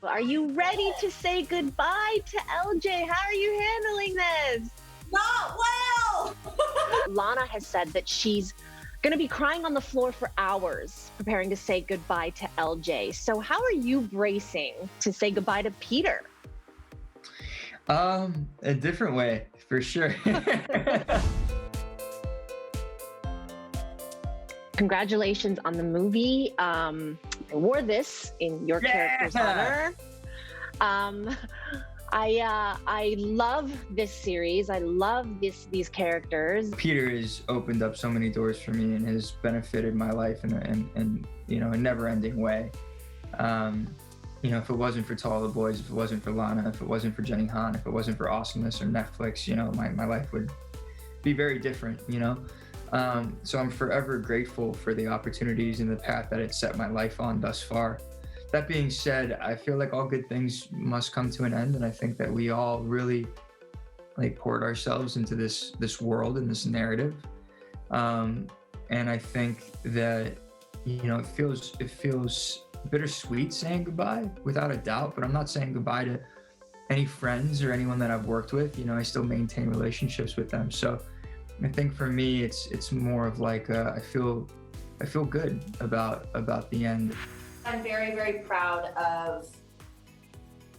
Are you ready to say goodbye to LJ? How are you handling this? Not well! Lana has said that she's going to be crying on the floor for hours preparing to say goodbye to LJ. So how are you bracing to say goodbye to Peter? A different way, for sure. Congratulations on the movie. I wore this in your character's honor. I love this series. I love these characters. Peter has opened up so many doors for me and has benefited my life in a never-ending way. If it wasn't for To All the Boys, if it wasn't for Lana, if it wasn't for Jenny Han, if it wasn't for Awesomeness or Netflix, my life would be very different, So I'm forever grateful for the opportunities and the path that it set my life on thus far. That being said, I feel like all good things must come to an end, and I think that we all really poured ourselves into this world and this narrative. And I think that it feels bittersweet saying goodbye, without a doubt, but I'm not saying goodbye to any friends or anyone that I've worked with. I still maintain relationships with them. So I think for me, it's more of I feel good about the end. I'm very, very proud of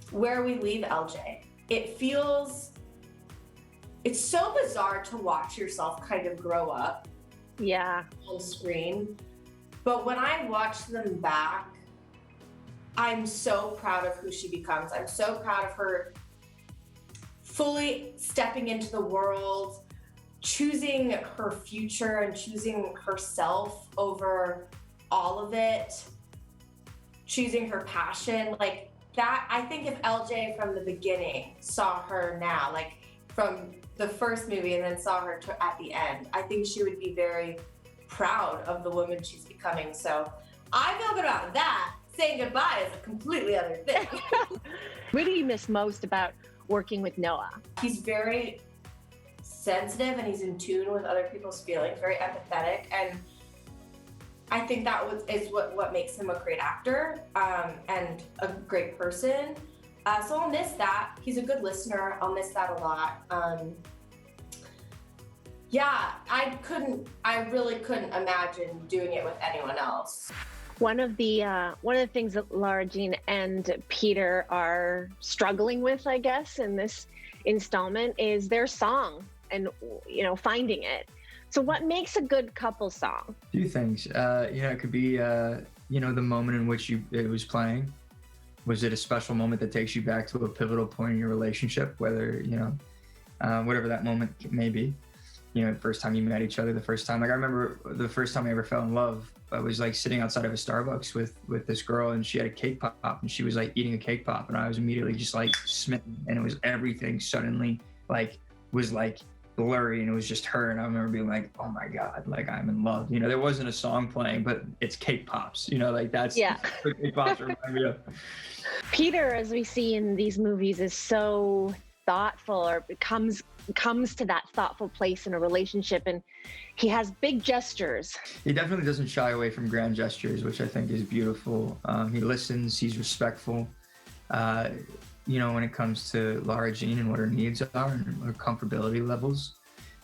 where we leave LJ. It's so bizarre to watch yourself kind of grow up. Yeah. On screen. But when I watch them back, I'm so proud of who she becomes. I'm so proud of her fully stepping into the world, choosing her future and choosing herself over all of it, choosing her passion. That, I think if LJ from the beginning saw her now, from the first movie and then saw her at the end, I think she would be very proud of the woman she's becoming. So I feel good about that. Saying goodbye is a completely other thing. What do you miss most about working with Noah? He's very sensitive and he's in tune with other people's feelings, very empathetic, and I think that is what makes him a great actor and a great person. So I'll miss that. He's a good listener. I'll miss that a lot. I really couldn't imagine doing it with anyone else. One of the things that Lara Jean and Peter are struggling with, I guess, in this installment is their song and finding it. So what makes a good couple song? A few things. It could be the moment in which it was playing. Was it a special moment that takes you back to a pivotal point in your relationship? Whether whatever that moment may be. The first time you met each other, the first time. I remember the first time I ever fell in love. I was sitting outside of a Starbucks with this girl, and she had a cake pop, and she was eating a cake pop, and I was immediately just smitten, and it was everything suddenly was blurry, and it was just her, and I remember being oh my God, I'm in love. There wasn't a song playing, but it's cake pops. That's what cake pops remind me of. Peter, as we see in these movies, is so thoughtful, or comes to that thoughtful place in a relationship, and he has big gestures. He definitely doesn't shy away from grand gestures, which I think is beautiful. He listens, he's respectful. When it comes to Lara Jean and what her needs are and her comfortability levels,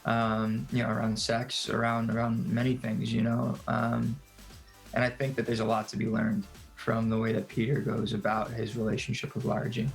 around sex, around many things, and I think that there's a lot to be learned from the way that Peter goes about his relationship with Lara Jean.